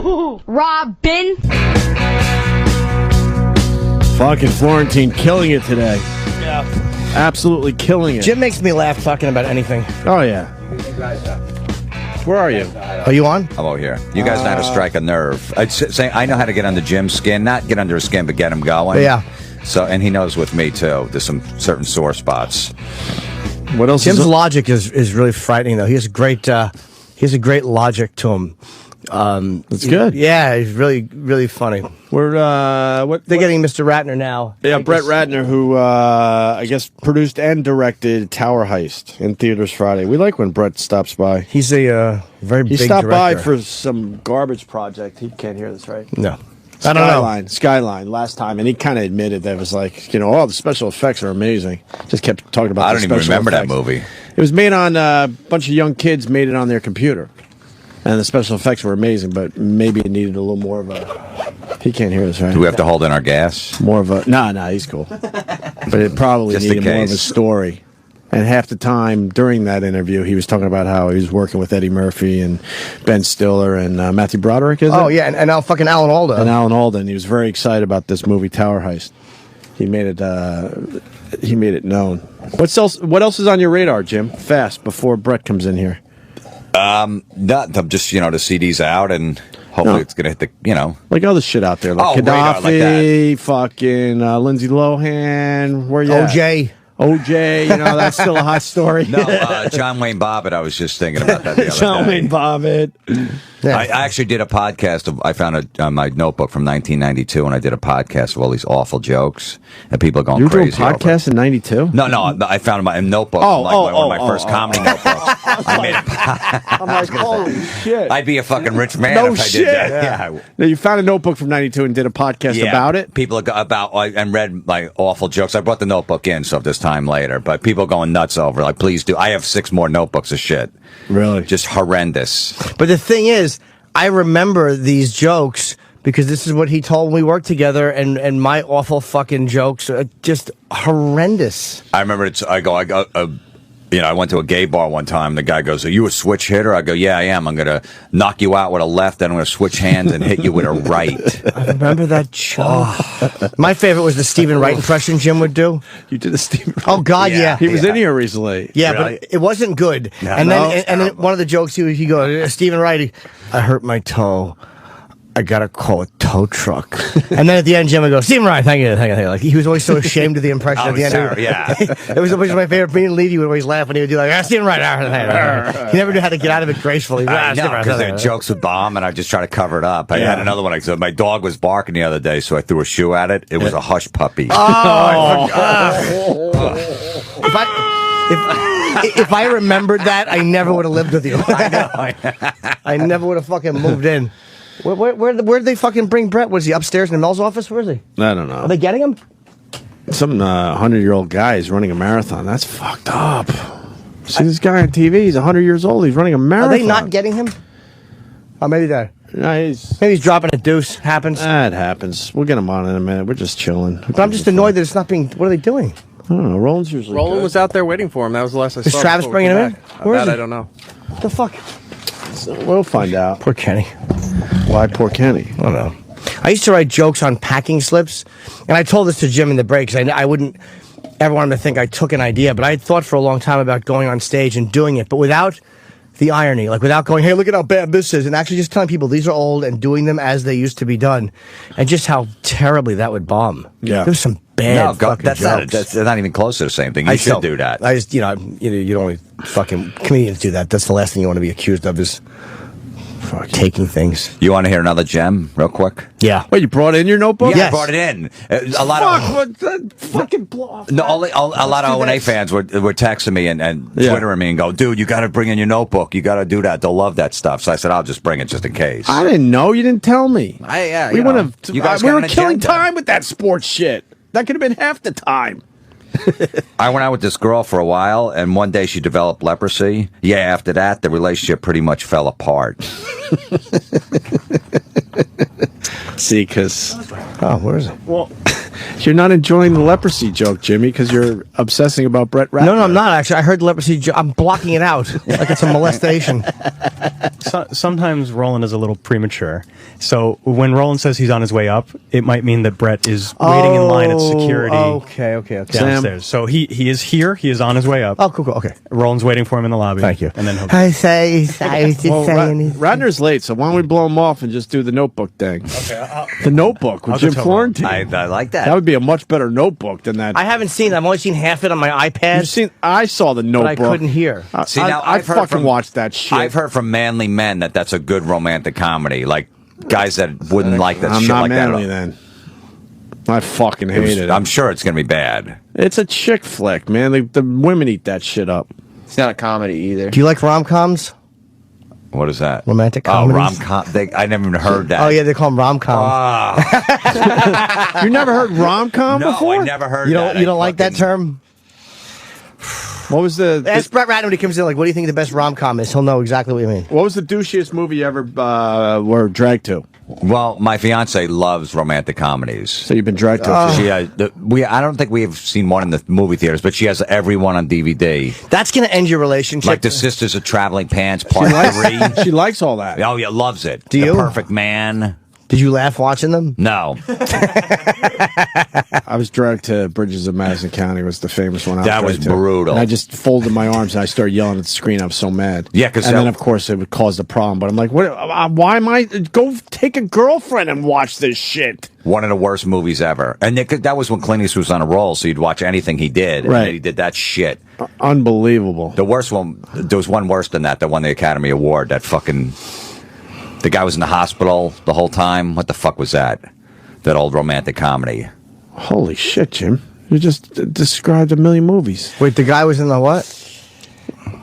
Robin. Fucking Florentine killing it today. Yeah. Absolutely killing it. Jim makes me laugh talking about anything. Oh, yeah. Where are you? Are you on? I'm over here. You guys know how to strike a nerve. I know how to get under Jim's skin. Not get under his skin, but get him going. Yeah. So, and he knows with me, too. There's some certain sore spots. What else? Jim's logic is really frightening, though. He has a great logic to him. That's good. Yeah, he's really funny. They're getting Mr. Ratner now. Yeah, Brett Ratner, who I guess produced and directed Tower Heist in theaters Friday. We like when Brett stops by. He's a very big He stopped director. by for some garbage project. He can't hear this, right? No. I don't know. Skyline last time, and he kind of admitted that it was like, the special effects are amazing. Just kept talking about. I don't even remember that movie. It was made on a bunch of young kids made it on their computer, and the special effects were amazing. But maybe it needed a little more of a. He can't hear us, right? Do we have to hold in our gas? More of a nah, he's cool. But it probably Just needed in more of a case. story. And half the time during that interview, he was talking about how he was working with Eddie Murphy and Ben Stiller and Matthew Broderick, is it? Oh, yeah, and now fucking Alan Alda. And Alan Alda. He was very excited about this movie, Tower Heist. He made it known. What else is on your radar, Jim? Fast, before Brett comes in here. Just, the CD's out, and hopefully it's going to hit the, Like other shit out there. Like radar, like Gaddafi, that. fucking Lindsay Lohan. Where you at? OJ, that's still a hot story. No, John Wayne Bobbitt. I was just thinking about that the other John day. Wayne Bobbitt. I actually did a podcast I found it on my notebook from 1992, and I did a podcast of all these awful jokes, and people are going You were doing crazy. over it. podcasts in 92? No, I found my notebook. One of my first comedy notebooks. I made it. I'm like, holy shit. I'd be a fucking rich man No if I shit. did that. Yeah. Now, you found a notebook from 92 and did a podcast about it? People and read my awful jokes. I brought the notebook in, so this time later. But people are going nuts over. Like, please do. I have 6 more notebooks of shit. Really? Just horrendous. But the thing is, I remember these jokes because this is what he told when we worked together, and my awful fucking jokes are just horrendous. I remember I went to a gay bar one time. The guy goes, "Are you a switch hitter?" I go, "Yeah, I am. I'm going to knock you out with a left, then I'm going to switch hands and hit you with a right." I remember that joke. My favorite was the Stephen Wright impression Jim would do. You did a Stephen Wright. Oh, God, yeah. He was in here recently. Yeah, Really? but it wasn't good. No, and no. then one of the jokes he goes, Stephen Wright, I hurt my toe. I gotta call a tow truck. And then at the end, Jim would go, Stephen Wright, thank you. Like, he was always so ashamed of the impression at the end. It was always my favorite. Me and Levy would always laugh when he would do like, Stephen Wright. He never knew how to get out of it gracefully. I know, because the jokes would bomb, and I just try to cover it up. I had another one. So my dog was barking the other day, so I threw a shoe at it. It was a hush puppy. If I remembered that, I never would have lived with you. I know. I never would have fucking moved in. Where did they fucking bring Brett? Was he upstairs in Mel's office? Where is he? I don't know. Are they getting him? Some 100-year-old guy is running a marathon. That's fucked up. See this guy on TV? He's 100 years old. He's running a marathon. Are they not getting him? Oh, maybe that. No, Maybe he's dropping a deuce. Happens. That happens. We'll get him on in a minute. We're just chilling. But I'm just annoyed that it's not being. What are they doing? I don't know. Roland's usually Roland good. was out there waiting for him. That was the last I saw. Is Travis before we bringing him came in? back. Where is he? I don't know. What the fuck? We'll find out. Poor Kenny. Why poor Kenny? I don't know. I used to write jokes on packing slips, and I told this to Jim in the break because I wouldn't ever want him to think I took an idea, but I had thought for a long time about going on stage and doing it, but without the irony, like without going, hey, look at how bad this is, and actually just telling people these are old and doing them as they used to be done, and just how terribly that would bomb. Yeah. There's some bad fucking that's jokes. that's not even close to the same thing. You should do that. I just, you don't only fucking comedians do that. That's the last thing you want to be accused of is taking things. You want to hear another gem, real quick? Yeah. Wait, you brought in your notebook? Yeah, I brought it in. A lot of fucking blow off. No, a lot of O&A fans were texting me and Twittering me and go, dude, you got to bring in your notebook. You got to do that. They'll love that stuff. So I said, I'll just bring it just in case. I didn't know. You didn't tell me. We would have. You guys we got were an killing agenda. time with that sports shit. That could have been half the time. I went out with this girl for a while, and one day she developed leprosy. Yeah, after that, the relationship pretty much fell apart. See, because Oh, where is it? well, You're not enjoying the leprosy joke, Jimmy, because you're obsessing about Brett Ratner. No, I'm not actually. I heard the leprosy joke. I'm blocking it out like it's a molestation. Sometimes Roland is a little premature. So when Roland says he's on his way up, it might mean that Brett is waiting in line at security. Okay. Downstairs. So he is here. He is on his way up. Oh, cool. Okay. Roland's waiting for him in the lobby. Thank you. And then he'll I was just saying. Ratner's late, so why don't we blow him off and just do the Notebook thing? Okay. The Notebook with I'll Jim just Florentine. I like that. That would be a much better Notebook than that. I haven't seen it. I've only seen half it on my iPad. I saw the but Notebook. I couldn't hear. See, now I I've heard fucking from- watched that shit. I've heard from manly men that that's a good romantic comedy. Like guys that wouldn't like that I'm shit not like manly that. then. I fucking hate it. I'm sure it's gonna be bad. It's a chick flick, man. The women eat that shit up. It's not a comedy either. Do you like rom-coms? What is that? Romantic Oh, comedies? rom-com. I never even heard that. Oh, yeah, they call them rom-com. Ah, You never heard rom-com no, before? I never heard you that. don't like that term? What was Ask Brett Ratner when he comes in, like, what do you think the best rom-com is? He'll know exactly what you mean. what was the douchiest movie you ever were dragged to? Well, my fiance loves romantic comedies. So you've been dragged to a few. She has, I don't think we have seen one in the movie theaters, but she has every one on DVD. That's going to end your relationship. Like The Sisters of Traveling Pants Part 3. She likes all that. Oh, yeah, loves it. Do you? The Perfect Man. Did you laugh watching them? No. I was dragged to Bridges of Madison County. Was the famous one. That was dragged to. brutal. And I just folded my arms and I started yelling at the screen. I was so mad. Yeah, 'cause and that- then of course it would cause a problem. But I'm like, what? Why am I? Go take a girlfriend and watch this shit. One of the worst movies ever. And that was when Clint Eastwood was on a roll, so you'd watch anything he did. Right. And he did that shit. Unbelievable. The worst one, there was one worse than that won the Academy Award. That fucking... The guy was in the hospital the whole time. What the fuck was that? That old romantic comedy. Holy shit, Jim! You just described a million movies. Wait, the guy was in the what?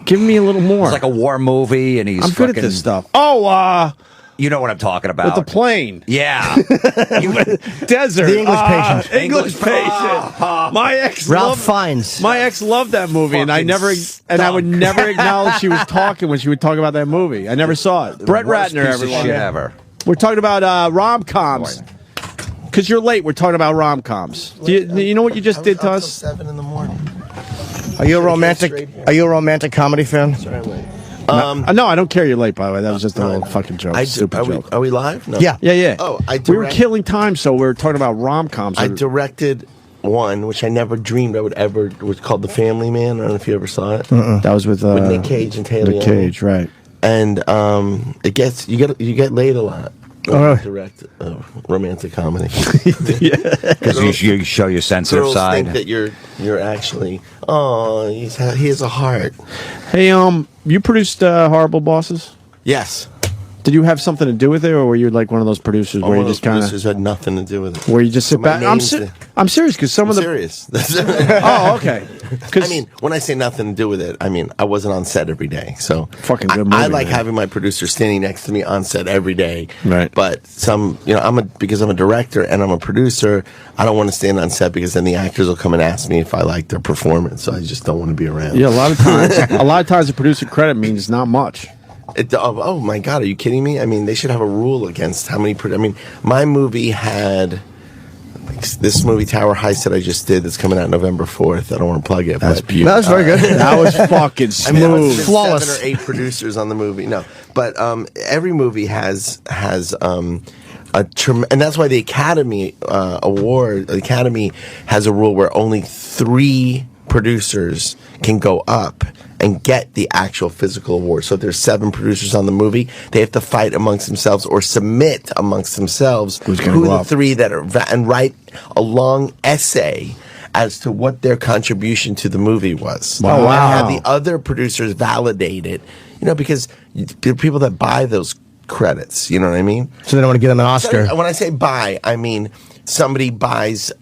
Give me a little more. It's like a war movie, and he's I'm good fucking... at this stuff. Oh, You know what I'm talking about. with the plane. Yeah. Desert. The English Patient. English Patient. My ex Ralph loved, Fiennes. My ex loved that movie, and I would never acknowledge she was talking when she would talk about that movie. I never saw it. Brett Worst Ratner, piece of everyone. shit ever. We're talking about rom-coms. Because you're late, we're talking about rom-coms. Do you know what you just did to us? 7 in the morning. Are you a romantic comedy fan? No, I don't care you're late, by the way. That was just a little fucking joke. Stupid joke. Are we live? No. Yeah. Yeah. Oh, we were killing time, so we were talking about rom-coms. I directed one, which I never dreamed I would ever. It was called The Family Man. I don't know if you ever saw it. That was with Nick Cage and Taylor Nick Cage, right. And it gets you get laid a lot. When you direct a romantic comedy. Because you show your sensitive Girls side. think that you're actually. Oh, he has a heart. Hey, you produced Horrible Bosses? Yes. Did you have something to do with it, or were you like one of those producers where you just kind producers had nothing to do with it. where you just sit My back? name's I'm serious because some I'm of the serious. oh okay. I mean, when I say nothing to do with it, I mean I wasn't on set every day. So Fucking good I movie, like man. having my producer standing next to me on set every day. Right. But because I'm a director and I'm a producer, I don't want to stand on set because then the actors will come and ask me if I like their performance. So I just don't want to be around. yeah, a lot of times the producer credit means not much. Oh my God, are you kidding me? I mean, they should have a rule against how many. My movie had. This movie Tower Heist that I just did that's coming out November 4th. I don't want to plug it. That's but, beautiful. That was very good. That was fucking I mean, there must have smooth. been Flawless. 7 or 8 producers on the movie. No, but every movie has and that's why the Academy Award, the Academy has a rule where only 3 producers can go up and get the actual physical award. So if there's 7 producers on the movie, they have to fight amongst themselves or submit amongst themselves Who's gonna who go the up. 3 that are and write a long essay as to what their contribution to the movie was. Wow. And Wow. have the other producers validate it, because there are people that buy those credits, you know what I mean? So they don't want to give them an Oscar. So when I say buy, I mean somebody buys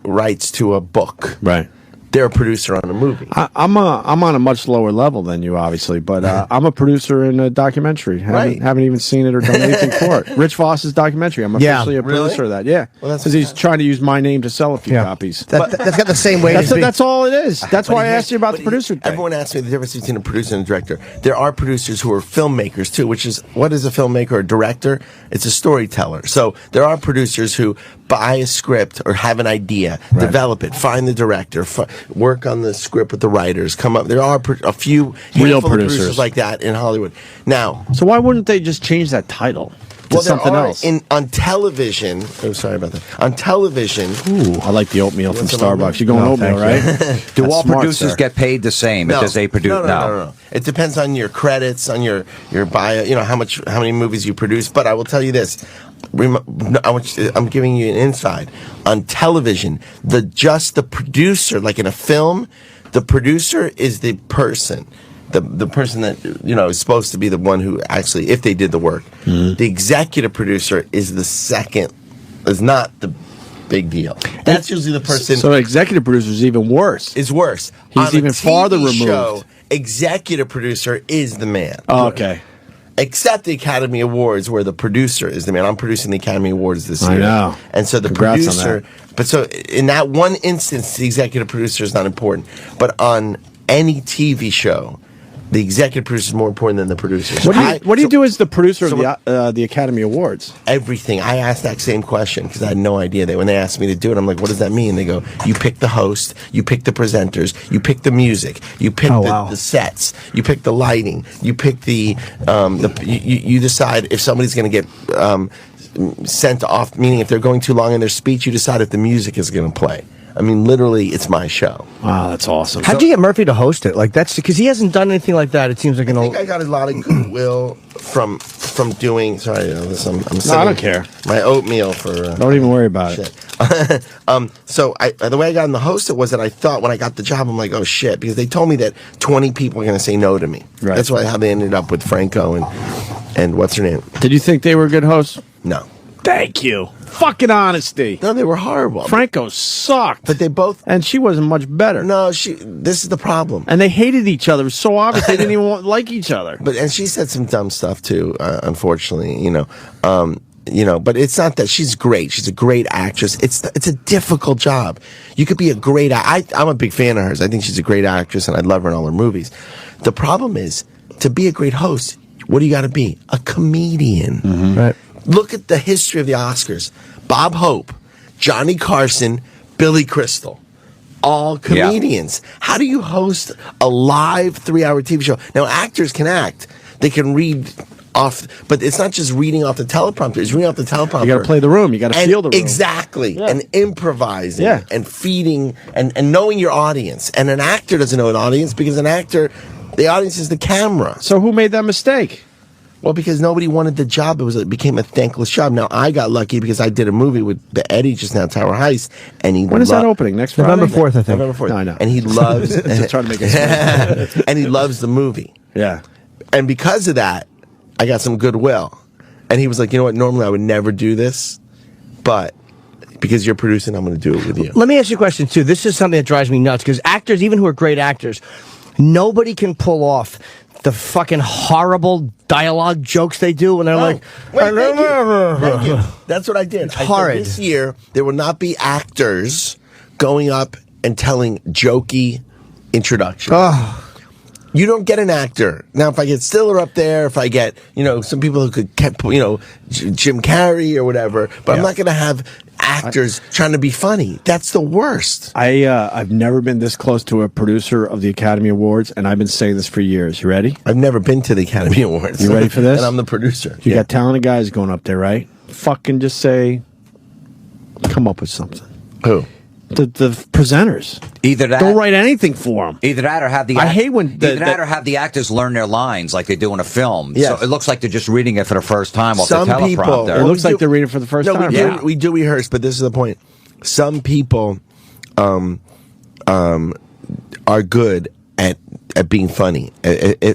rights to a book. Right. They're a producer on a movie. I'm on a much lower level than you, obviously, but I'm a producer in a documentary. Haven't even seen it or done anything for it. Rich Voss's documentary. I'm Yeah. officially a Really? producer of that. Yeah, Well, that's because he's trying to use my name to sell a few Yeah. copies. That's got the same weight That's as that's all it is. That's But why I here's- asked you about but the producer thing. Everyone asks me the difference between a producer and a director. There are producers who are filmmakers too, which is what is a filmmaker or director? It's a storyteller. So there are producers who buy a script or have an idea, develop it, find the director, work on the script with the writers, come up. There are a few Real handful of producers like that in Hollywood. Now, So why wouldn't they just change that title to something else? on television. Oh, sorry about that. On television, Ooh, I like the oatmeal from some Starbucks. oatmeal? You're going No, oatmeal, thank right? Do That's all smart, producers sir. get paid the same? no, Does they produce? no. It depends on your credits, on your bio. You know how many movies you produce. But I will tell you this. I'm giving you an insight. On television, just the producer, like in a film, the producer is the person. The person that is supposed to be the one who actually, if they did the work, the executive producer is the second, is not the big deal. That's usually the person. So executive producer is even worse. Is worse. He's On a even farther TV removed. Show, executive producer is the man. Oh, okay. Except the Academy Awards, where the producer is the man. I'm producing the Academy Awards this I year. know. And so the Congrats on producer. that. But so in that one instance, the executive producer is not important. But on any TV show, the executive producer is more important than the producer. So What do you do as the producer so of the Academy Awards? everything. I asked that same question because I had no idea. When they asked me to do it, I'm like, what does that mean? They go, you pick the host, you pick the presenters, you pick the music, you pick the sets, you pick the lighting, you pick you decide if somebody's going to get sent off, meaning if they're going too long in their speech, you decide if the music is going to play. I mean, literally, it's my show. Wow, that's awesome. How'd you get Murphy to host it? Like that's because he hasn't done anything like that. It seems like I think I got a lot of goodwill from doing. Sorry, I'm I don't care. My oatmeal for. Don't even worry about it. So the way I got in the host it was that I thought when I got the job, I'm like, oh shit, because they told me that 20 people are going to say no to me. Right. That's how they ended up with Franco and what's her name? Did you think they were good hosts? No, Thank you. Fucking honesty. they were horrible. Franco sucked. But they both. And she wasn't much better. No, this is the problem. And they hated each other. It was so obvious they didn't even like each other. And she said some dumb stuff too. Unfortunately, but it's not that she's great. She's a great actress. It's a difficult job. You could be a great. I'm a big fan of hers. I think she's a great actress, and I love her in all her movies. The problem is to be a great host. What do you got to be? A comedian. Mm-hmm. right. Look at the history of the Oscars. Bob Hope, Johnny Carson, Billy Crystal. All comedians. Yeah. How do you host a live 3-hour TV show? Now, actors can act. They can read off, but it's not just reading off the teleprompter. It's reading off the teleprompter. You got to play the room. You got to feel the room. Exactly. Yeah. And improvising Yeah. and feeding and knowing your audience. And an actor doesn't know an audience because an actor, the audience is the camera. So who made that mistake? Well, because nobody wanted the job. It became a thankless job. Now, I got lucky because I did a movie with Eddie just now, Tower Heist. And When is that opening? Next Friday? November 4th, I think. November 4th. No, I know. And he loves... Just trying to make it and he loves the movie. Yeah. And because of that, I got some goodwill. And he was like, you know what? Normally I would never do this, but because you're producing, I'm going to do it with you. Let me ask you a question too. This is something that drives me nuts because actors, even who are great actors, nobody can pull off the fucking horrible dialogue jokes they do when they're like, wait, thank you. That's what I did. It's I said horrid. this year, there will not be actors going up and telling jokey introductions. You don't get an actor. Now, if I get Stiller up there, if I get, some people who could, Jim Carrey or whatever, but I'm not going to have actors trying to be funny. That's the worst. I've never been this close to a producer of the Academy Awards, and I've been saying this for years. You ready? I've never been to the Academy Awards. You ready for this? And I'm the producer. You got talented guys going up there, right? Fucking just say, come up with something. Who? The presenters. Either that, Don't write anything for them. Either that, or have the I hate when or have the actors learn their lines like they do in a film. Yes. So it looks like they're just reading it for the first time off Some the people- teleprompter. It Well, looks like they're reading for the first time. Yeah. We do rehearse, but this is the point. Some people are good at being funny,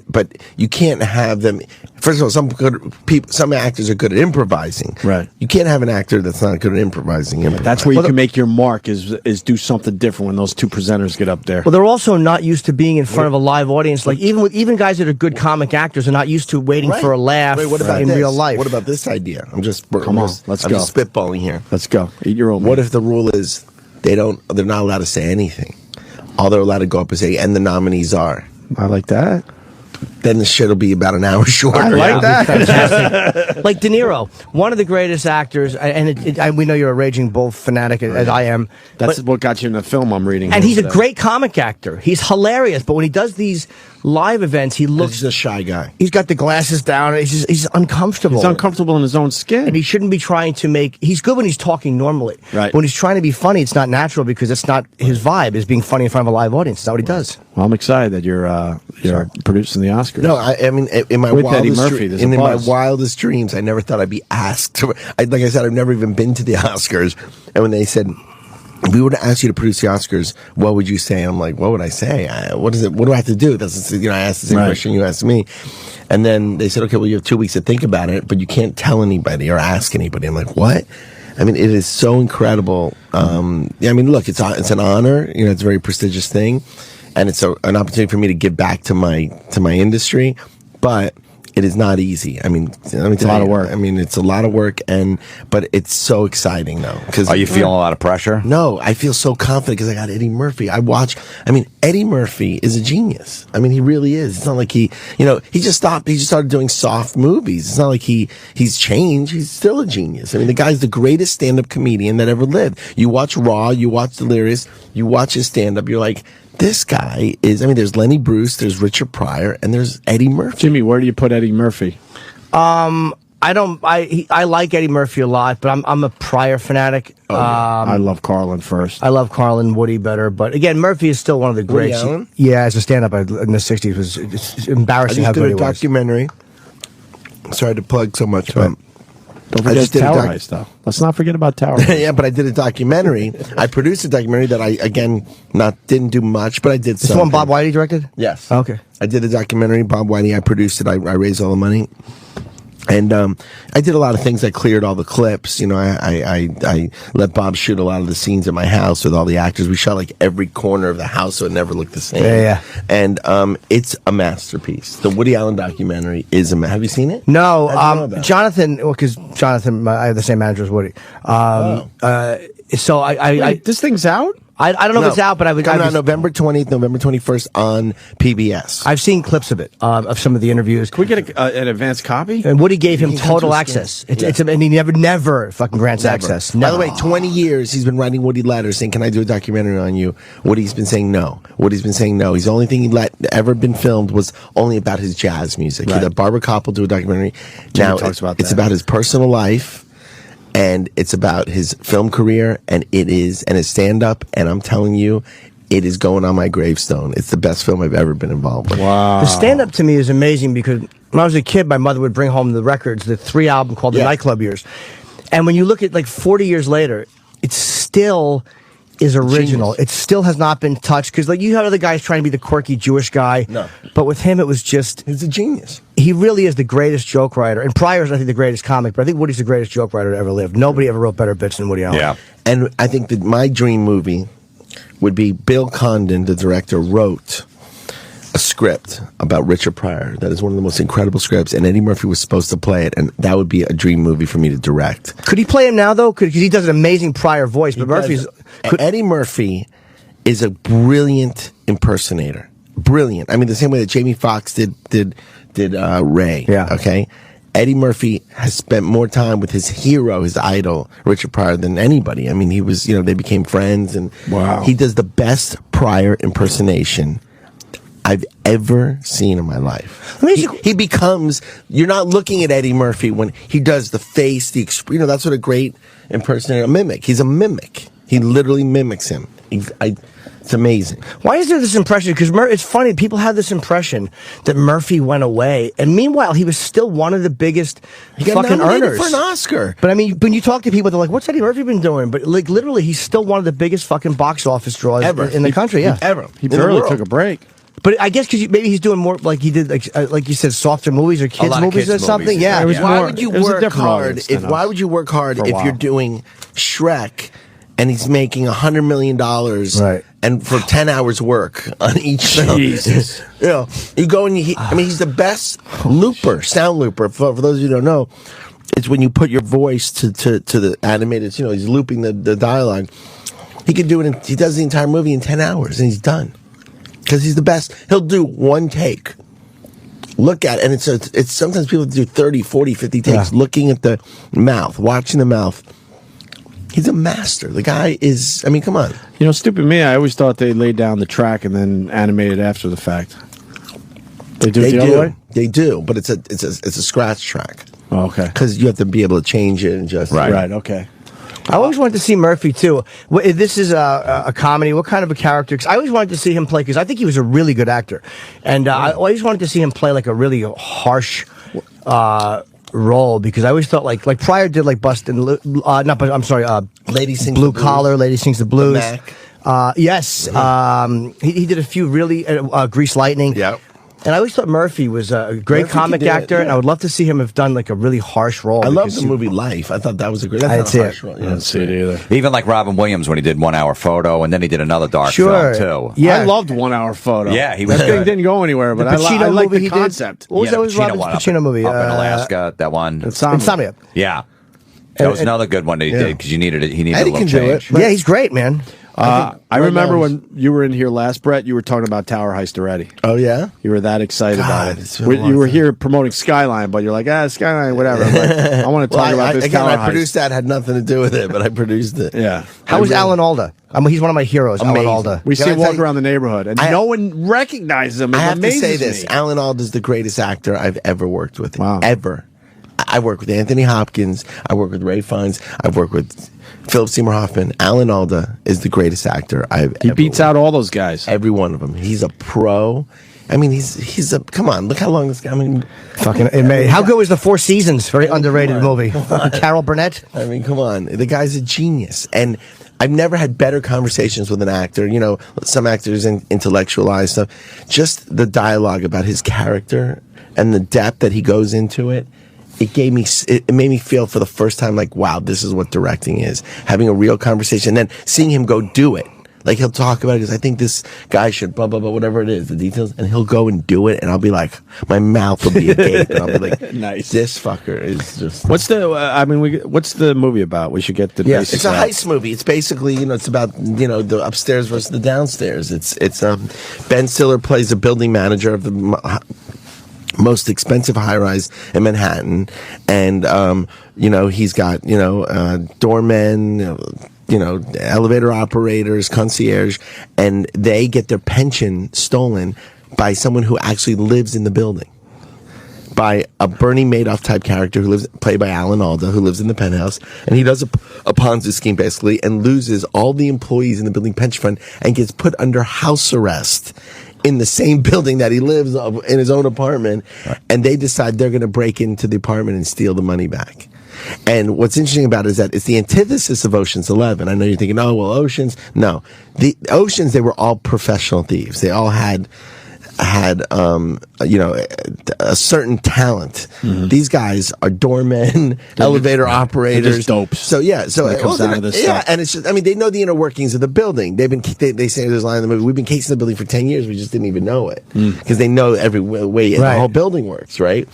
but you can't have them. First of all, some actors are good at improvising. Right. You can't have an actor that's not good at improvising. That's where you can make your mark is do something different when those two presenters get up there. well, they're also not used to being in front of a live audience. Like even guys that are good comic actors are not used to waiting for a laugh Wait, what about in this? real life. What about this idea? I'm just let's I'm go. just spitballing here. Let's go. Eat your own. What if the rule is they're not allowed to say anything? All they're allowed to go up and say, and the nominees are. I like that. then the shit will be about an hour shorter. I like that. Fantastic. Like De Niro, one of the greatest actors, and we know you're a raging Bull fanatic as I am. That's what got you in the film I'm reading. And here he's a today. great comic actor. He's hilarious, but when he does these live events, he He's looks. a shy guy. He's got the glasses down. He's uncomfortable. He's uncomfortable in his own skin. And he shouldn't be trying to make. He's good when he's talking normally. Right. But when he's trying to be funny, it's not natural because it's not his vibe. Is being funny in front of a live audience. It's not what he does. Well, I'm excited that you're producing the Oscars. No, I mean, in my With Eddie wildest Murphy, there's a in my buzz. wildest dreams, I never thought I'd be asked to. Like I said, I've never even been to the Oscars. And when they said, if we were to ask you to produce the Oscars, what would you say? And I'm like, what would I say? What is it? What do I have to do? That's, I asked the same Right. question you asked me. And then they said, okay, well, you have 2 weeks to think about it, but you can't tell anybody or ask anybody. I'm like, what? I mean, it is so incredible. I mean, look, it's an honor. It's a very prestigious thing, and it's an opportunity for me to give back to my industry. But it is not easy. I mean, it's a lot of work. I mean, it's a lot of work, but it's so exciting though. Are you feeling a lot of pressure? No, I feel so confident because I got Eddie Murphy. Eddie Murphy is a genius. I mean, he really is. It's not like he just stopped. He just started doing soft movies. It's not like he's changed. He's still a genius. I mean, the guy's the greatest stand-up comedian that ever lived. You watch Raw, you watch Delirious, you watch his stand-up, you're like, this guy is, there's Lenny Bruce, there's Richard Pryor, and there's Eddie Murphy. Jimmy, where do you put Eddie Murphy? I like Eddie Murphy a lot, but I'm a Pryor fanatic. I love Carlin first. I love Carlin Woody better, but again, Murphy is still one of the Woody greats. Allen? Yeah, as a stand-up in the '60s, it's I embarrassing how just good did he a was. documentary. Sorry to plug so much, but Don't I forget just did a Tower doc- Heist, though. Let's not forget about Tower Heist. yeah, but I did a documentary. I produced a documentary that I didn't do much, but I did This some. the one Bob Whitey directed? Yes. Okay. I did a documentary. Bob Whitey. I produced it. I raised all the money. And I did a lot of things. I cleared all the clips. I let Bob shoot a lot of the scenes at my house with all the actors. We shot like every corner of the house, so it never looked the same. Yeah. And it's a masterpiece. The Woody Allen documentary is have you seen it? No, How'd you know about it? Jonathan, because Jonathan, I have the same manager as Woody. So Wait, this thing's out? I don't know if it's out, but coming out November 20th, November 21st on PBS. I've seen clips of it, of some of the interviews. Can we get an advance copy? And Woody gave him You can total come to a access. scan. And he never fucking grants access. By Never. the way, 20 years he's been writing Woody letters saying, "Can I do a documentary on you?" Woody's been saying no. Woody's been saying no. He's the only thing he ever been filmed was only about his jazz music. Right. He let Barbara Koppel do a documentary. Jimmy Now talks about it's that. about his personal life, and it's about his film career, and his stand up. And I'm telling you, it is going on my gravestone. It's the best film I've ever been involved with. Wow. The stand-up to me is amazing because when I was a kid, my mother would bring home the records, the 3 album called The Yeah. Nightclub Years. And when you look at like 40 years later, it still is original. Genius. It still has not been touched because like you had other guys trying to be the quirky Jewish guy. No. But with him, it was just, He's a genius. he really is the greatest joke writer. And Pryor's, I think, the greatest comic, but I think Woody's the greatest joke writer to ever live. Nobody ever wrote better bits than Woody Allen. Yeah. And I think that my dream movie would be Bill Condon, the director, wrote a script about Richard Pryor. That is one of the most incredible scripts, and Eddie Murphy was supposed to play it, and that would be a dream movie for me to direct. Could he play him now, though? Because he does an amazing Pryor voice, but Murphy's... Eddie Murphy is a brilliant impersonator. Brilliant. I mean, the same way that Jamie Foxx did Ray. Yeah. Okay. Eddie Murphy has spent more time with his hero, his idol, Richard Pryor, than anybody. I mean, he was, they became friends, and Wow. he does the best Pryor impersonation I've ever seen in my life. He becomes, you're not looking at Eddie Murphy when he does the face, that's what a great impersonator, a mimic. He's a mimic. He literally mimics him. It's amazing. Why is there this impression? Because it's funny, people have this impression that Murphy went away, and meanwhile, he was still one of the biggest He got fucking nominated earners. for an Oscar. But I mean, when you talk to people, they're like, "What's Eddie Murphy been doing?" But like, literally, he's still one of the biggest fucking box office draws Ever. in the country. Yeah, Ever. He In the barely world. took a break. But I guess because maybe he's doing more like he did, like you said, softer movies or kids lot of movies kids or something. movies, Yeah, It was yeah. more- Why would you it was a work different hard audience than why us would you work hard for a if while. you're doing Shrek and he's making $100 million Right. and for 10 hours work on each film? Jesus. You go and he's the best looper, sound looper. For those of you who don't know, it's when you put your voice to the animated, he's looping the dialogue. He can do it, he does the entire movie in 10 hours and he's done. Because he's the best. He'll do one take. look at, and it's sometimes people do 30, 40, 50 takes looking at the mouth, watching the mouth. He's a master. The guy is, I mean, come on. You know, stupid me, I always thought they laid down the track and then animated after the fact. They do it the other way? They do, but it's a scratch track. Oh, okay. Because you have to be able to change it and just... Right, okay. I always wanted to see Murphy, too. If this is a comedy, what kind of a character? Because I always wanted to see him play, because I think he was a really good actor. And I always wanted to see him play like a really harsh role, because I always thought like Pryor did like Lady Sings Blue the Blues. Collar, Lady Sings the Blues. The Mac. Yes. He did a few really, Grease Lightning. Yeah. And I always thought Murphy was a great Murphy comic could do it, actor, and I would love to see him have done like a really harsh role. I love the movie Life. I thought that was a great... I didn't see it. I didn't see it either. Even like Robin Williams when he did 1 Hour Photo, and then he did another dark Sure. film too. Yeah. I loved 1 Hour Photo. Yeah, he was That thing good. didn't go anywhere, but I Pacino like movie the he concept. did. What was Yeah, that? Was Pacino Robin's one Pacino movie? up in Alaska? That one. Insomnia. Yeah, that was another good one that he did because he needed a Eddie little can do change. it. Yeah, he's great, man. I right remember now when you were in here last, Brett, you were talking about Tower Heist already. Oh, yeah? You were that excited God, about it's it. been a long You were time. here promoting Skyline, but you're like, Skyline, whatever. I'm like, I want to talk about this again, Tower I Heist. produced that, had nothing to do with it, but I produced it. Yeah. How was Alan Alda? He's one of my heroes, Amazing. Alan Alda. We see Can I him tell walk you- around the neighborhood, and I- no one recognizes him. It I have to amazes say this. me. Alan Alda's the greatest actor I've ever worked with. Wow. Ever. I work with Anthony Hopkins. I work with Ray Fiennes. I've worked with Philip Seymour Hoffman. Alan Alda is the greatest actor I've He ever beats worked out all those guys. with. Every one of them. He's a pro. I mean, he's a... Come on. Look how long this guy... I mean... Fucking amazing. How good was The Four Seasons? Very underrated movie. Carol Burnett. I mean, come on. The guy's a genius. And I've never had better conversations with an actor. You know, some actors intellectualize stuff. Just the dialogue about his character and the depth that he goes into it. It made me feel for the first time like, wow, this is what directing is. Having a real conversation and then seeing him go do it. Like, he'll talk about it because I think this guy should blah, blah, blah, whatever it is, the details, and he'll go and do it, and I'll be like, my mouth will be agape, and I'll be like, Nice. This fucker is just... What's the? What's the movie about? We should get the basics. It's a out. heist movie. It's basically, it's about, the upstairs versus the downstairs. It's Ben Stiller plays a building manager of the most expensive high-rise in Manhattan, and he's got doormen, elevator operators, concierge, and they get their pension stolen by someone who actually lives in the building, by a Bernie Madoff type character played by Alan Alda, who lives in the penthouse, and he does a Ponzi scheme basically and loses all the employees in the building pension fund and gets put under house arrest in the same building that he lives in his own apartment, and they decide they're going to break into the apartment and steal the money back. And what's interesting about it is that it's the antithesis of Ocean's 11. I know you're thinking, oh, well, Ocean's. No. The Oceans, they were all professional thieves. They all had a certain talent. Mm-hmm. These guys are doormen, elevator operators, they're just dopes. So yeah, when it comes down to this stuff. and it's just, I mean, they know the inner workings of the building. They say there's a line in the movie, we've been casing the building for 10 years, we just didn't even know it because they know every way the whole building works, right?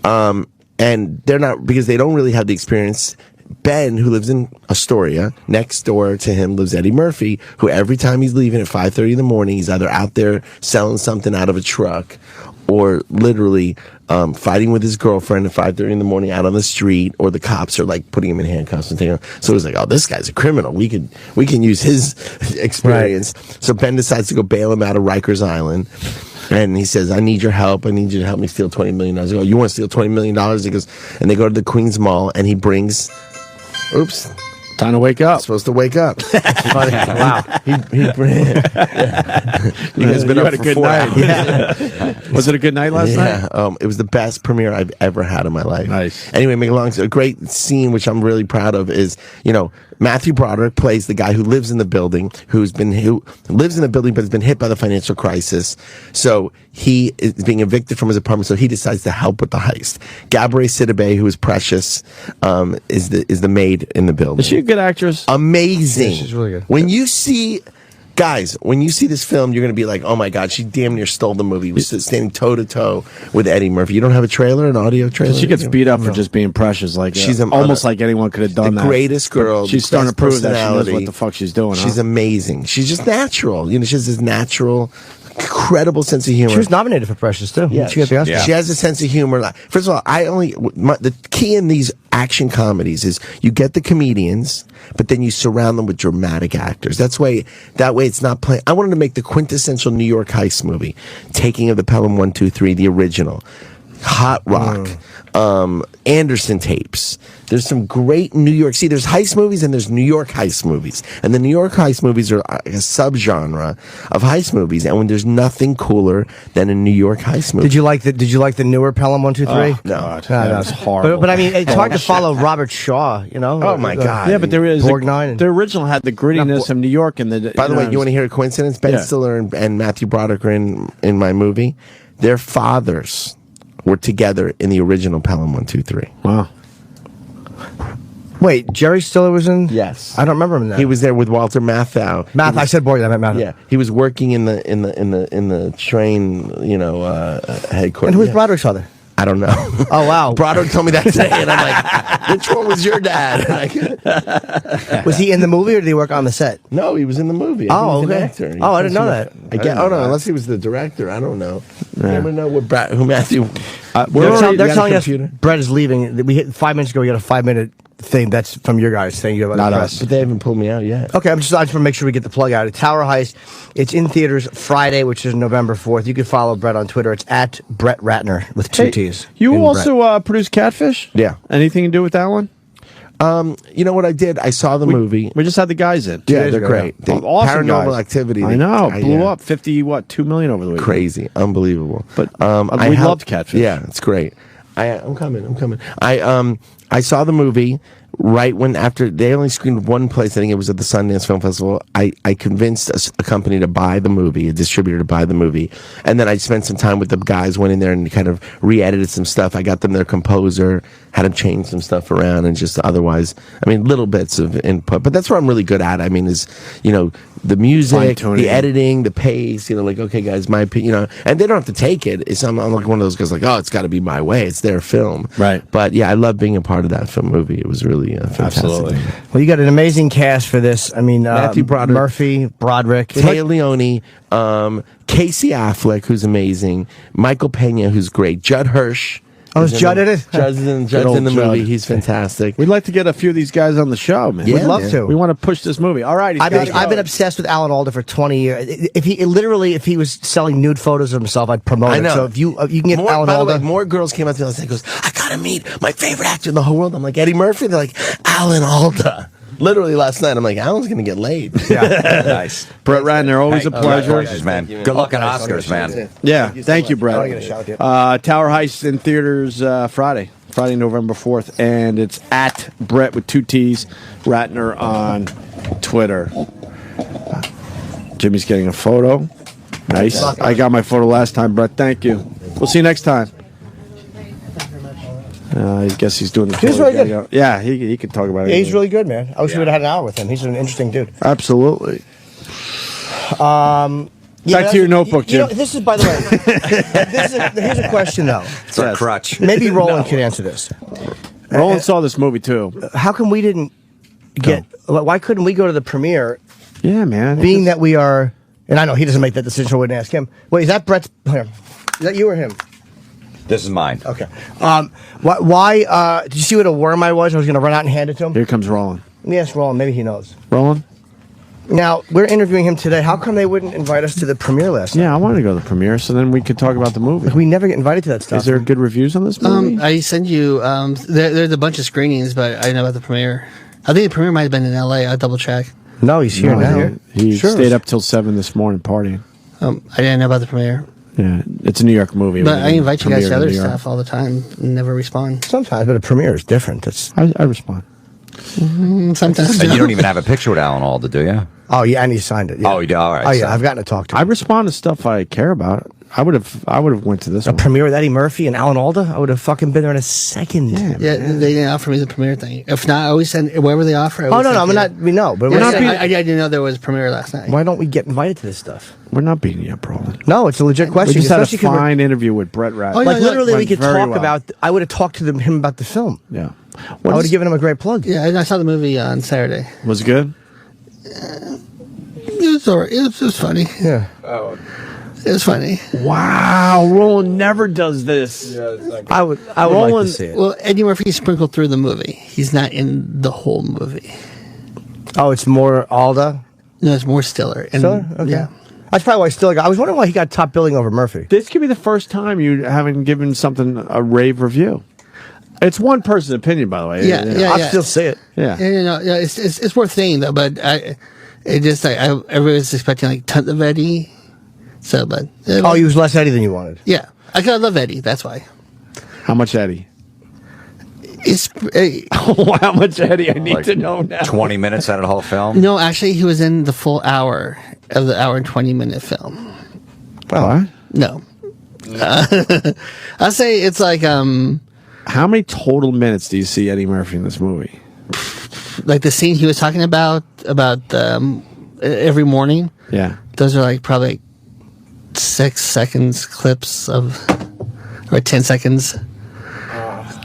And they're not, because they don't really have the experience. Ben, who lives in Astoria, next door to him lives Eddie Murphy, who every time he's leaving at 5:30 in the morning, he's either out there selling something out of a truck or literally fighting with his girlfriend at 5:30 in the morning out on the street, or the cops are like putting him in handcuffs and taking him. So he's like, oh, this guy's a criminal. We can use his experience. Right. So Ben decides to go bail him out of Rikers Island. And he says, I need your help. I need you to help me steal $20 million. I go, you want to steal $20 million? He goes, and they go to the Queens Mall, and he brings, time to wake up. Supposed to wake up. Funny. Wow. He has been You up had a for good 4 night. hours. Yeah. Was it a good night last night? It was the best premiere I've ever had in my life. Nice. Anyway, make a long story, a great scene which I'm really proud of is, Matthew Broderick plays the guy who lives in the building, who lives in the building but has been hit by the financial crisis. So he is being evicted from his apartment, so he decides to help with the heist. Gabourey Sidibe, who is Precious, is the maid in the building. Is she a good actress? Amazing. Yeah, she's really good. When you see guys, when you see this film, you're going to be like, oh my God, she damn near stole the movie. He was standing toe to toe with Eddie Murphy. You don't have a trailer, an audio trailer? She gets beat up for just being precious. Like She's almost like anyone could have done the that. greatest girl. She's the starting to best prove that she knows personality. what the fuck she's doing. She's huh? amazing. She's just natural. You know, she has this natural, incredible sense of humor. She was nominated for Precious too. Yeah, She got the Oscar. She has a sense of humor. First of all, the key in these action comedies is you get the comedians, but then you surround them with dramatic actors. That way it's not playing. I wanted to make the quintessential New York heist movie, Taking of the Pelham 123, the original, Hot Rock, Anderson tapes. There's some great New York. See, there's heist movies and there's New York heist movies, and the New York heist movies are a subgenre of heist movies. And when there's nothing cooler than a New York heist movie. Did you like the newer Pelham 123? no. God, that was horrible. But I mean, it's hard to follow Robert Shaw. You know? Oh, my God. Yeah, but there is Borgnine. the original had the grittiness of New York and the. By the way, you want to hear a coincidence? Ben Stiller and Matthew Broderick are in my movie. Their fathers were together in the original Pelham 123. Wow. Wait, Jerry Stiller was in? Yes. I don't remember him in that. He was there with Walter Matthau. I said Borgnine. I meant Matthau. Yeah, he was working in the train, headquarters. And who's Broderick's father? I don't know. Oh, wow. Broderick told me that today, and I'm like, which one was your dad? Was he in the movie or did he work on the set? No, he was in the movie. I think he was an actor. Oh, I didn't know that. Unless he was the director. I don't know. I never know who Matthew. They're telling us computer? Brett is leaving. We hit 5 minutes ago. We got a 5-minute thing. That's from your guys saying you have Not press. us. But they haven't pulled me out yet. Okay, I just want to make sure we get the plug out. Tower Heist. It's in theaters Friday, which is November 4th. You can follow Brett on Twitter. It's at Brett Ratner with two T's. You in also produce Catfish? Yeah. Anything to do with that one? You know what I did? I saw the movie. We just had the guys in. Yeah, days they're ago, great. yeah. They- Awesome Paranormal guys. Activity. I know. Blew yeah. up 2 million over the week. Crazy, unbelievable. But I we helped- loved Catfish. Yeah, it's great. I'm coming. I saw the movie right when after they only screened one place. I think it was at the Sundance Film Festival. I convinced a company to buy the movie, a distributor to buy the movie, and then I spent some time with the guys. Went in there and kind of re-edited some stuff. I got them their composer, had them change some stuff around, and just otherwise, little bits of input. But that's what I'm really good at. Is the music, Fine-tuning. the editing, the pace. Okay, guys, my opinion. And they don't have to take it. I'm like one of those guys. Like, oh, it's got to be my way. It's their film, Right. But yeah, I love being a part of that film movie. It was really fantastic. Absolutely. Well, you got an amazing cast for this. Matthew Broderick. Murphy, Broderick. Taya Leone, Casey Affleck, who's amazing, Michael Pena, who's great, Judd Hirsch. Oh, is Judd in it? Judd's Good old in the Judd. movie. He's fantastic. We'd like to get a few of these guys on the show, man. Yeah, We'd love man. to. We want to push this movie. All right. I've been obsessed with Alan Alda for 20 years. If he was selling nude photos of himself, I'd promote I it. know. So if you can get Alan By the way, Alda. more girls came up to me last night and goes, I gotta meet my favorite actor in the whole world. I'm like, Eddie Murphy. They're like, Alan Alda. Literally last night, I'm like, Alan's gonna get laid. Nice. Brett Ratner, always a pleasure. Congratulations, man. Good luck at Oscars, man. Yeah, thank you, Brett. I wanna get a shout out. Tower Heist in theaters Friday, November 4th, and it's at Brett with 2 T's, Ratner on Twitter. Jimmy's getting a photo. Nice. I got my photo last time, Brett. Thank you. We'll see you next time. I guess he's doing the. He's photo. really good. Yeah, he can talk about it. Yeah, he's really good, man. I wish we would have had an hour with him. He's an interesting dude. Absolutely. Yeah, Back to your notebook, Jim. This is, by the way, here's a question though. It's our crutch. Maybe Roland could answer this. Roland saw this movie too. How come we didn't get? Why couldn't we go to the premiere? Yeah, man. Being that we are, and I know he doesn't make that decision, so I wouldn't ask him. Wait, is that Brett's? Here. Is that you or him? This is mine. Okay. Why? Did you see what a worm I was? I was going to run out and hand it to him. Here comes Roland. Let me ask Roland. Maybe he knows. Roland? Now we're interviewing him today. How come they wouldn't invite us to the premiere last night? Yeah, I wanted to go to the premiere, so then we could talk about the movie. We never get invited to that stuff. Is there good reviews on this movie? I sent you. There's a bunch of screenings, but I didn't know about the premiere. I think the premiere might have been in L.A. I'll double check. No, he's here now. No, he stayed up till 7 this morning partying. I didn't know about the premiere, Yeah, it's a New York movie. but I invite you guys to Premiered in other New York. stuff all the time and never respond. Sometimes, but a premiere is different. That's. I respond. Sometimes And you don't even have a picture with Alan Alda, do you? Oh yeah, and he signed it. Yeah. Oh, you do? All right. Oh yeah, so- I've gotten to talk to I him. respond to stuff I care about. I would have went to this A one. premiere with Eddie Murphy and Alan Alda. I would have fucking been there in a second. Yeah, Yeah, they didn't offer me the premiere thing. If not, I always send wherever they offer. I Oh always no, no, send I'm you. not. We know, but Yeah, we're not not. being- I didn't know there was a premiere last night. Why don't we get invited to this stuff? We're not beating you up, Roland. No, it's a legit We question. just had a especially 'cause we're- fine interview with Brett Ratner. Oh, yeah, Like literally, we Went could very talk well. about. I would have talked to him about the film. Yeah. I What would is- have given him a great plug. Yeah, and I saw the movie on Saturday. Was it good? It was alright. It was funny. Yeah. It was funny. Wow, Roland never does this. I would like Roland- to see it. Well, Eddie Murphy sprinkled through the movie. He's not in the whole movie. Oh, it's more Alda. No, it's more Stiller. And, Stiller? Okay. Yeah. That's probably why Stiller got. I was wondering why he got top billing over Murphy. This could be the first time you haven't given something a rave review. It's one person's opinion, by the way. Yeah, yeah. I'll still see it. Yeah. Yeah, it's worth saying though. But everybody's expecting like tons of Eddie. So, but Oh, he was less Eddie than you wanted. yeah, I love Eddie. That's why. How much Eddie? It's How much Eddie? I need Like to know now. 20 minutes out of the whole film. no, actually, he was in the full hour of the hour and 20-minute film. What? No, I'll say it's like How many total minutes do you see Eddie Murphy in this movie? the scene he was talking about every morning. Yeah. Those are like probably 6 seconds clips or 10 seconds.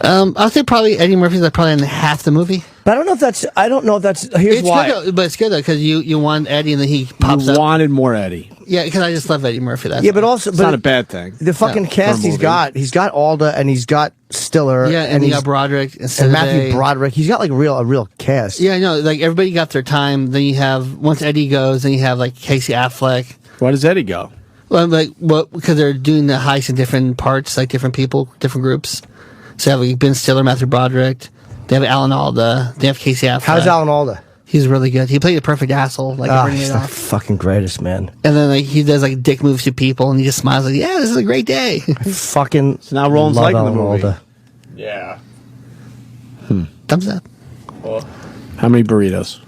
I'll say probably Eddie Murphy's like probably in half the movie. But I don't know if that's. I don't know if that's. Here's It's why. good though, but it's good though because you want Eddie and then he pops You up. wanted more Eddie. Yeah, because I just love Eddie Murphy. That's Yeah, but all. also, It's but not a bad thing. the fucking No. cast For a he's got Alda and he's got Stiller. Yeah, and you got Broderick and Matthew Broderick. He's got like a real cast. Yeah, no, like everybody got their time. Then you have once Eddie goes, then you have like Casey Affleck. Why does Eddie go? Well, because they're doing the heist in different parts, like different people, different groups. So you have like Ben Stiller, Matthew Broderick. They have Alan Alda. They have Casey Affleck. How's Alan Alda? He's really good. He played a perfect asshole, like Oh, bringing he's it the off. fucking greatest, man. And then like he does like dick moves to people, and he just smiles like, "Yeah, this is a great day." Fucking. So now Roland's love liking the Alan movie. Alda. Yeah. Thumbs up. How many burritos?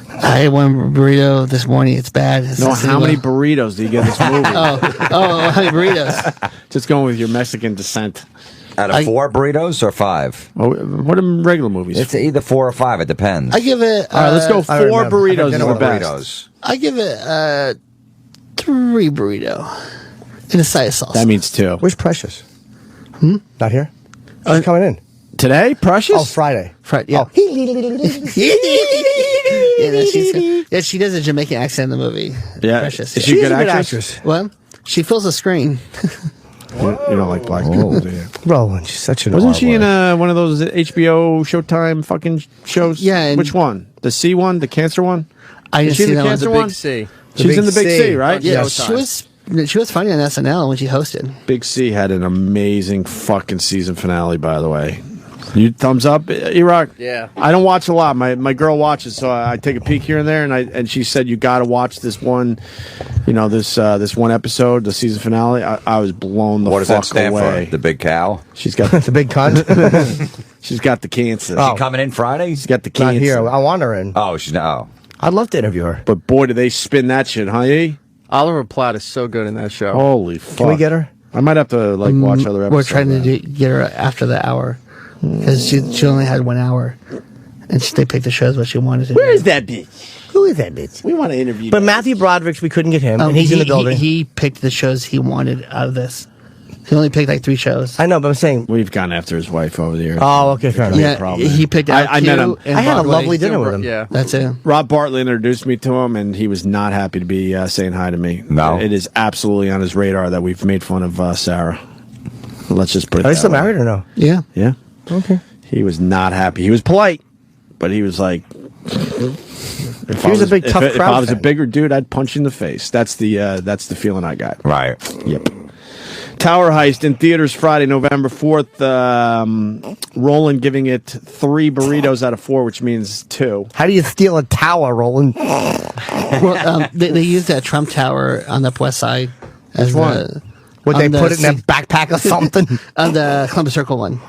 I had one burrito this morning. It's bad. It's No, not how many sitting burritos do you get in this movie? well. How many burritos? Just going with your Mexican descent. Out of 4 burritos or 5? Oh, what are regular movies? It's either 4 or 5. It depends. I give it. All right, let's go. I 4 remember. burritos is I the remember best. burritos. I give it 3 burrito and a side of salsa. That means 2. Where's Precious? Not here. She's coming in. Today, Precious? Oh, Friday. Fried, yeah. Oh. Yeah, she does a Jamaican accent in the movie. Yeah. Precious. Is she a good actress? Well, she fills the screen. You don't like black people, do you? Roland, she's such an. Wasn't she in one of those HBO Showtime fucking shows? Yeah, and- Which one? The C one? The cancer one? I Is didn't she see the that one. cancer The one? Big C. She's in the Big C, right? Yeah, Showtime. she was funny on SNL when she hosted. Big C had an amazing fucking season finale, by the way. You thumbs up, E-Rock? Yeah. I don't watch a lot. My girl watches, so I take a peek here and there, and she said you got to watch this one, this one episode, the season finale. I was blown the What does fuck that stand away. for? The big cow? She's got the big cunt? she's got the cancer. Oh. Coming in Friday? She's got the Not cancer. here. I want her in. Oh, she's not. Oh. I'd love to interview her. But boy, do they spin that shit, huh? E? Oliver Platt is so good in that show. Holy fuck! Can we get her? I might have to watch other episodes. We're trying of to that. get her after the hour because she only had 1 hour, and they picked the shows what she wanted to. Where do. is that bitch? Who is that bitch? We want to interview. But that. Matthew Broderick, we couldn't get him, and he's in the building. He picked the shows he wanted out of this. He only picked like 3 shows. I know, but I'm saying. We've gone after his wife over the years. Oh, okay, fair enough. Yeah, problem. he picked out. I met him. and I had a Broadway. lovely dinner with him. Yeah. That's it. Rob Bartlett introduced me to him, and he was not happy to be saying hi to me. No. It is absolutely on his radar that we've made fun of Sarah. Let's just put it. Are they that still way. married or no? Yeah. Yeah. Okay. He was not happy. He was polite, but he was like. He was a big tough if crowd I was a fan. bigger dude, I'd punch you in the face. That's the feeling I got. Right. Yep. Tower Heist in theaters Friday, November 4th. Roland giving it 3 burritos out of 4, which means 2. How do you steal a tower, Roland? Well, they used that Trump Tower on the West Side. As one? Would they on the put it in a se- backpack or something? on the Columbus Circle one.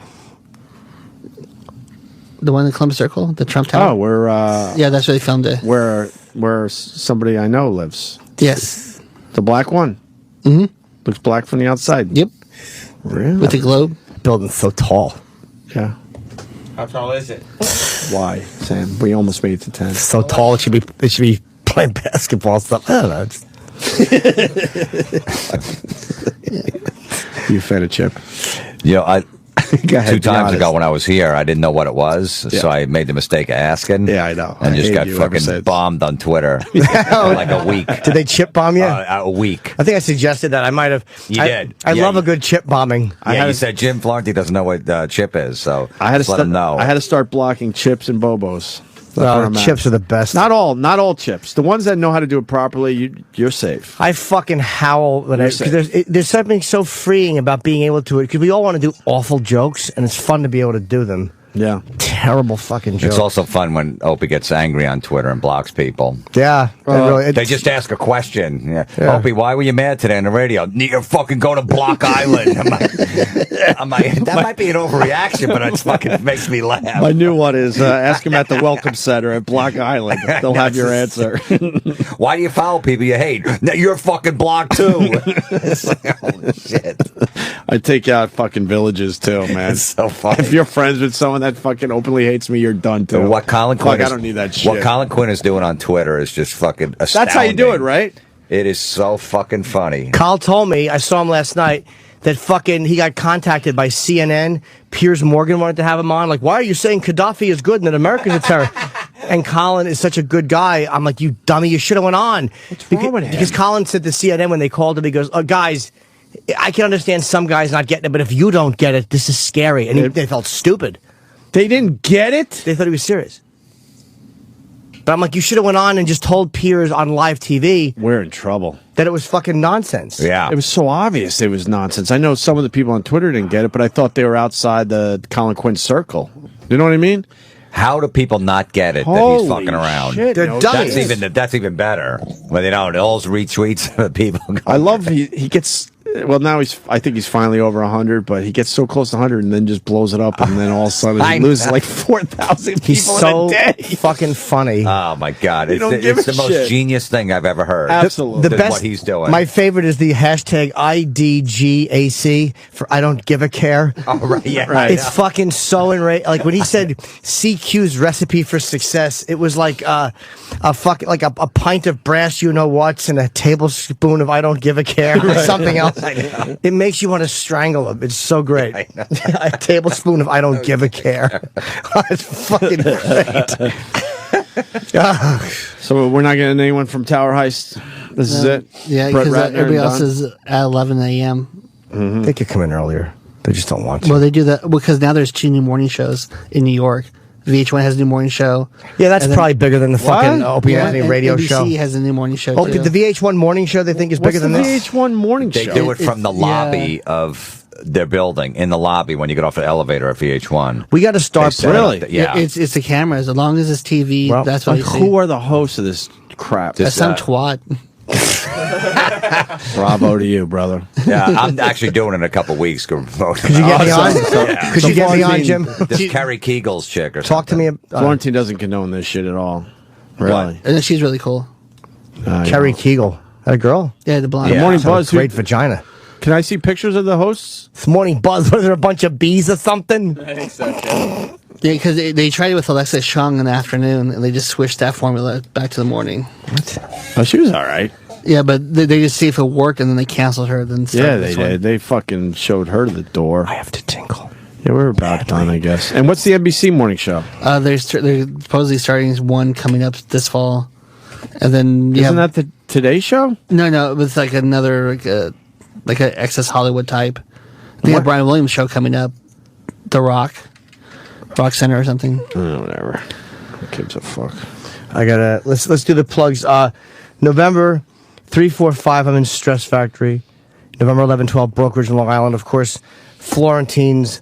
The one in Columbus Circle, the Trump Tower. Oh, we're Yeah, that's where they filmed it. where somebody I know lives. Yes. The black one. Looks black from the outside. Yep. Really? With the globe. Building's so tall. Yeah. How tall is it? Why, Sam? We almost made it to 10. So tall, it should be playing basketball stuff. I don't know. You a fan of Chip? You know, Go ahead, two be times honest. ago when I was here, I didn't know what it was, Yeah. so I made the mistake of asking. Yeah, I know. And I just hate got you ever fucking since. bombed on Twitter for like a week. Did they chip bomb you? A week. I think I suggested that. I might have. You did. I Yeah, love a good chip bombing. Yeah, you said Jim Florentine doesn't know what chip is, so I had to just let him know. I had to start blocking chips and Bobos. That's where I'm at. Chips are the best. Not all chips. The ones that know how to do it properly, you're safe. I fucking howl when You're because safe. there's something so freeing about being able to because we all want to do awful jokes and it's fun to be able to do them. Yeah. Terrible fucking jokes. It's also fun when Opie gets angry on Twitter and blocks people. yeah. They just ask a question. Yeah. Opie, why were you mad today on the radio? Need to fucking go to Block Island. I'm like, that might be an overreaction, but it fucking makes me laugh. My new one is ask them at the Welcome Center at Block Island. They'll have your answer. Why do you follow people you hate? Now you're fucking blocked too. It's like, holy shit. I take out fucking villages too, man. It's so funny. If you're friends with someone that fucking openly hates me, you're done too. What Colin Quinn I don't need that shit. What Colin Quinn is doing on Twitter is just fucking astounding. That's how you do it, right? It is so fucking funny. Carl told me, I saw him last night, that fucking he got contacted by CNN. Piers Morgan wanted to have him on. Like, why are you saying Gaddafi is good and that Americans are terror? And Colin is such a good guy. I'm like, you dummy, you should have went on. What's wrong with him? Because Colin said to CNN when they called him, he goes, guys, I can understand some guys not getting it, but if you don't get it, this is scary. And they felt stupid. They didn't get it? They thought he was serious. But I'm like, you should have went on and just told Piers on live TV We're in trouble. that it was fucking nonsense. Yeah. It was so obvious it was nonsense. I know some of the people on Twitter didn't get it, but I thought they were outside the Colin Quinn circle. You know what I mean? How do people not get it that Holy he's fucking around? shit, They're no dummies. shit. That's even better. When they don't, all retweets of people. I love he gets. Well, now I think he's finally over 100, but he gets so close to 100 and then just blows it up, and then all of a sudden I he know. loses like 4,000 people He's so in a day. fucking funny. Oh my god! You don't give It's a the most shit. genius thing I've ever heard. Absolutely. The Than best, what he's doing. My favorite is the hashtag IDGAC for I don't give a care. Oh, right, yeah, Right. It's fucking so enraged. Like when he said CQ's recipe for success, it was like a pint of brass you know what's and a tablespoon of I don't give a care or something else. It makes you want to strangle him. It's so great. A tablespoon of I don't give a care. It's fucking great. So we're not getting anyone from Tower Heist. This is it. Yeah, Brett because Ratner everybody and else Dunn? is at 11 a.m. They could come in earlier. They just don't want to. Well, they do that because now there's 2 new morning shows in New York. VH1 has a new morning show. Yeah, that's And then- probably bigger than the fucking Opie Yeah, Anthony and radio NBC show. has a new morning show. Oh, too. the VH1 morning show they think is bigger What's the than this? VH1 morning They show? do it from the It's- lobby of their building, in the lobby when you get off the elevator at VH1. We got to start. They set it Really? up yeah. It's the cameras. As long as it's TV, Well, that's what Like, you see. who are the hosts of this crap? That's some twat. Bravo to you, brother. Yeah, I'm actually doing it in a couple weeks. Could Could you get me on? Could you get me on, Jim? This Carrie Kegel's chick or Talk to me. Florentine doesn't condone this shit at all. Really? And she's really cool. Carrie Kegel. That a girl? Yeah, the blonde. The Morning She's got a Buzz. Great vagina. Can I see pictures of the hosts? This Morning Buzz. Was there a bunch of bees or something? I think so, too. Yeah, because they tried it with Alexa Chung in the afternoon, and they just switched that formula back to the morning. Oh, she was all right. Yeah, but they just see if it worked, and then they canceled her. Then Yeah, started they this one. did. They fucking showed her the door. I have to tinkle. Yeah, we're about done, I guess. And what's the NBC morning show? They're supposedly starting one coming up this fall, and then Isn't that the Today Show? no? It was like another like a Access Hollywood type. They have Brian Williams show coming up, The Rock Center or something. Oh, whatever. Who gives a fuck? I gotta let's do the plugs. November 3, 4, 5. I'm in Stress Factory. November 11, 12. Brokerage in Long Island. Of course, Florentine's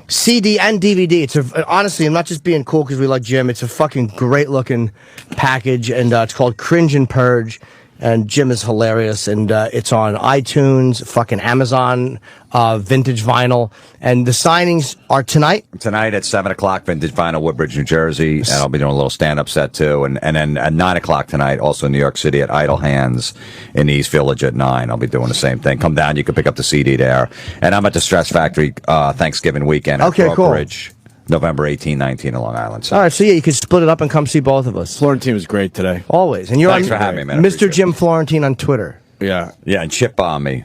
CD and DVD. Honestly, I'm not just being cool because we like Jim. It's a fucking great looking package, and it's called Cringe and Purge. and Jim is hilarious, and it's on iTunes, fucking Amazon, vintage vinyl, and the signings are tonight. Tonight at 7 o'clock, Vintage Vinyl, Woodbridge, New Jersey, and I'll be doing a little stand-up set too. And then at 9 o'clock tonight, also in New York City at Idle Hands in East Village at 9. I'll be doing the same thing. Come down, you can pick up the CD there. And I'm at the Stress Factory Thanksgiving weekend at Brokerage, November 18, 19 in Long Island. So. All right, so yeah, you could split it up and come see both of us. Florentine was great today. Always. And you're Thanks on for having me, man. Mr. Jim Florentine on Twitter. Yeah. Yeah, and chip bomb me.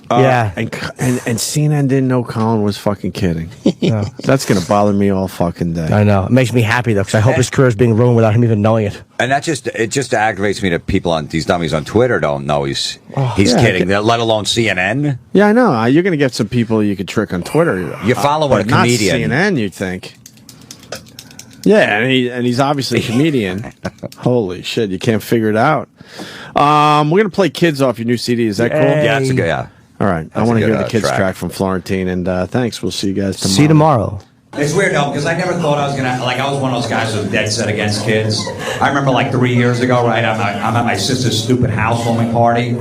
Yeah. And CNN didn't know Colin was fucking kidding. No. That's going to bother me all fucking day. I know. It makes me happy, though, because I hope his career is being ruined without him even knowing it. And it just aggravates me that people on these dummies on Twitter don't know he's kidding, let alone CNN. Yeah, I know. You're going to get some people you could trick on Twitter. You follow a not comedian. CNN, you'd think. Yeah, and he's obviously a comedian. Holy shit, you can't figure it out. We're going to play Kids off your new CD. Is that cool? Yeah, it's a good, yeah. All right. I That's want a to good, hear the Kids track. track from Florentine, and thanks. We'll see you guys tomorrow. See you tomorrow. It's weird though, because I never thought I was gonna, like, I was one of those guys who was dead set against kids. I remember like 3 years ago, right, I'm at my sister's stupid housewarming party.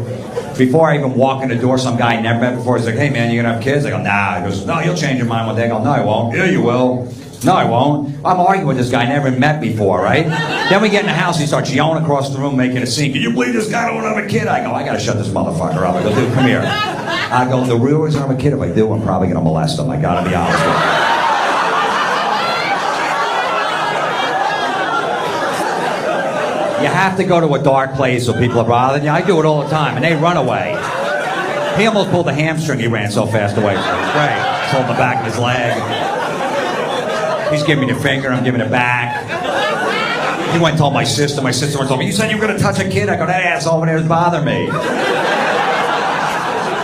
Before I even walk in the door, some guy I never met before, he's like, "Hey man, you gonna have kids?" I go, "Nah." He goes, "No, you'll change your mind one day." I go, "No, I won't." "Yeah, you will." "No, I won't." I'm arguing with this guy I never met before, right? Then we get in the house, he starts yelling across the room, making a scene. "Can you believe this guy don't have a kid?" I go, "I gotta shut this motherfucker up." I go, "Dude, come here." I go, "The real reason I have a kid, if I do, I'm probably gonna molest him. I gotta be honest with you." You have to go to a dark place so people are bothering you. I do it all the time, and they run away. He almost pulled a hamstring. He ran so fast away. It was great. He's holding the back of his leg. He's giving me the finger. I'm giving it back. He went and told my sister. My sister went and told me, "You said you were going to touch a kid." I go, "That ass over there is bothering me." I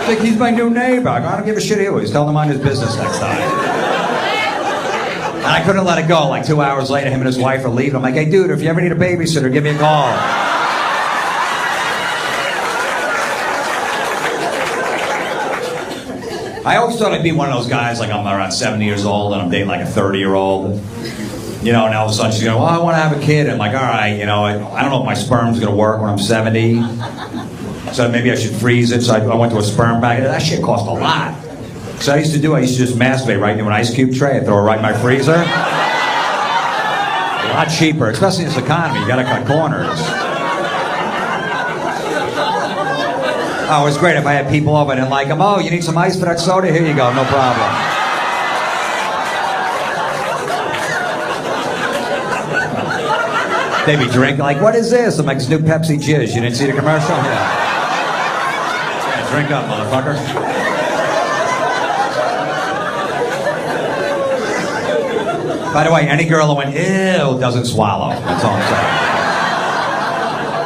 think he's my new neighbor. I go, "I don't give a shit who he is. Tell him to mind his business next time." And I couldn't let it go. Like 2 hours later, him and his wife are leaving. I'm like, "Hey, dude, if you ever need a babysitter, give me a call." I always thought I'd be one of those guys, like I'm around 70 years old and I'm dating like a 30-year-old. You know, and all of a sudden she's going, "Well, I want to have a kid." I'm like, "All right, you know, I don't know if my sperm's going to work when I'm 70. So maybe I should freeze it." So I went to a sperm bank. That shit cost a lot. So I used to just masturbate right into an ice cube tray and throw it right in my freezer. A lot cheaper, especially in this economy. You gotta cut corners. Oh, it was great if I had people over and didn't like them. "Oh, you need some ice for that soda? Here you go, no problem." They'd be drinking like, "What is this?" I'm like, "It's new Pepsi Jizz. You didn't see the commercial?" Yeah. Drink up, motherfucker. By the way, any girl who went, "Ew," doesn't swallow. That's all I'm saying.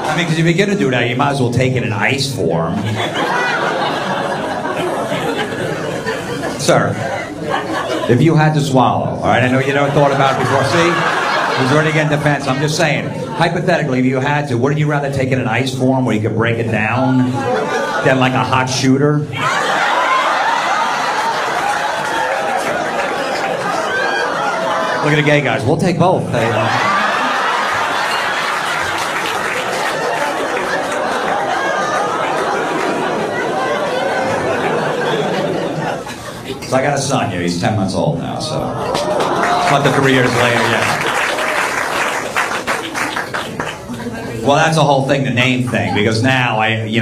I mean, because if you're going to do that, you might as well take it in ice form. Sir, if you had to swallow, all right, I know you never thought about it before. See? He's already getting defense. I'm just saying, hypothetically, if you had to, wouldn't you rather take it in ice form where you could break it down than like a hot shooter? Look at the gay guys. We'll take both. So I got a son here. He's 10 months old now, so it's not the 3 years later yet. Well, that's the whole thing, the name thing, because now you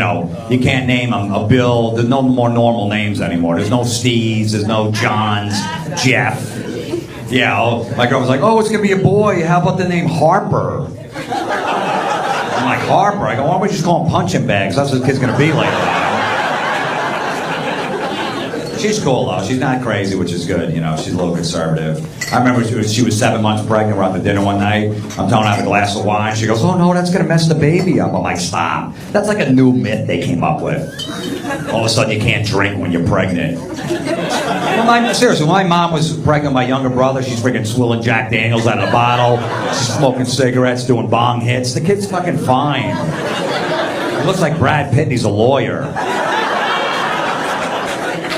can't name a Bill. There's no more normal names anymore. There's no Steves. There's no Johns. Jeff. Yeah, my girl was like, "Oh, it's gonna be a boy. How about the name Harper?" I'm like, "Harper?" I go, "Why don't we just call him punching bags? That's what the kid's gonna be like." She's cool though. She's not crazy, which is good. You know, she's a little conservative. I remember she was 7 months pregnant. We're out to dinner one night. I'm telling her I have a glass of wine. She goes, "Oh no, that's gonna mess the baby up." I'm like, "Stop. That's like a new myth they came up with. All of a sudden you can't drink when you're pregnant." Well, seriously, when my mom was pregnant with my younger brother, she's freaking swilling Jack Daniels out of the bottle. She's smoking cigarettes, doing bong hits. The kid's fucking fine. He looks like Brad Pitt and he's a lawyer.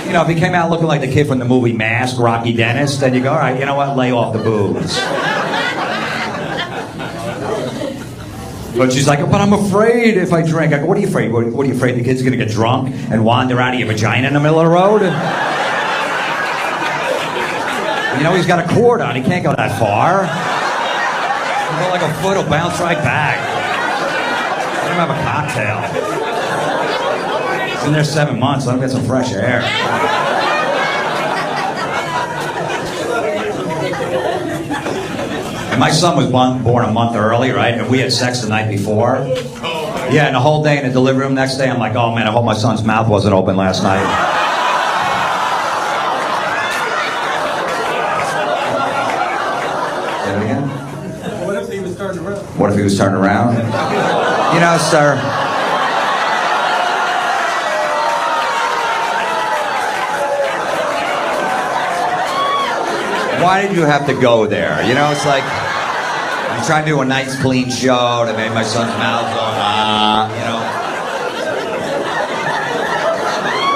You know, if he came out looking like the kid from the movie Mask, Rocky Dennis, then you go, "All right, you know what, lay off the booze." But she's like, but I'm afraid if I drink. I go, what are you afraid? What are you afraid? The kid's going to get drunk and wander out of your vagina in the middle of the road? You know, he's got a cord on. He can't go that far. He'll go like a foot, he'll bounce right back. Let him have a cocktail. He's in there 7 months. Let him get some fresh air. And my son was born a month early, right? And we had sex the night before. Yeah, and the whole day in the delivery room next day, I'm like, oh man, I hope my son's mouth wasn't open last night. What if he was turning around? What if he was turning around? You know, sir. Why did you have to go there? You know, it's like I'm trying to do a nice, clean show that made my son's mouth go, you know.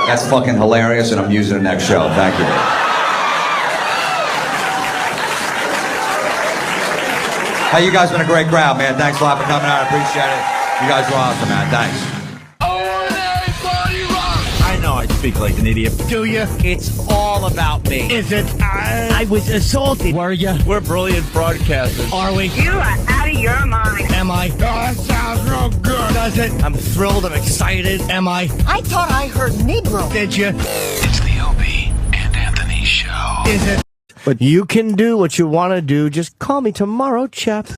That's fucking hilarious, and I'm using it next show. Thank you. Hey, you guys been a great crowd, man. Thanks a lot for coming out. I appreciate it. You guys were awesome, man. Thanks. I know I speak like an idiot. Do you? It's all about me. Is it? I was assaulted. Were you? We're brilliant broadcasters. Are we? You are out of your mind. Am I? Oh, that sounds real good. Does it? I'm thrilled. I'm excited. Am I? I thought I heard Negro. Did you? It's the Opie and Anthony Show. Is it? But you can do what you want to do. Just call me tomorrow, chap.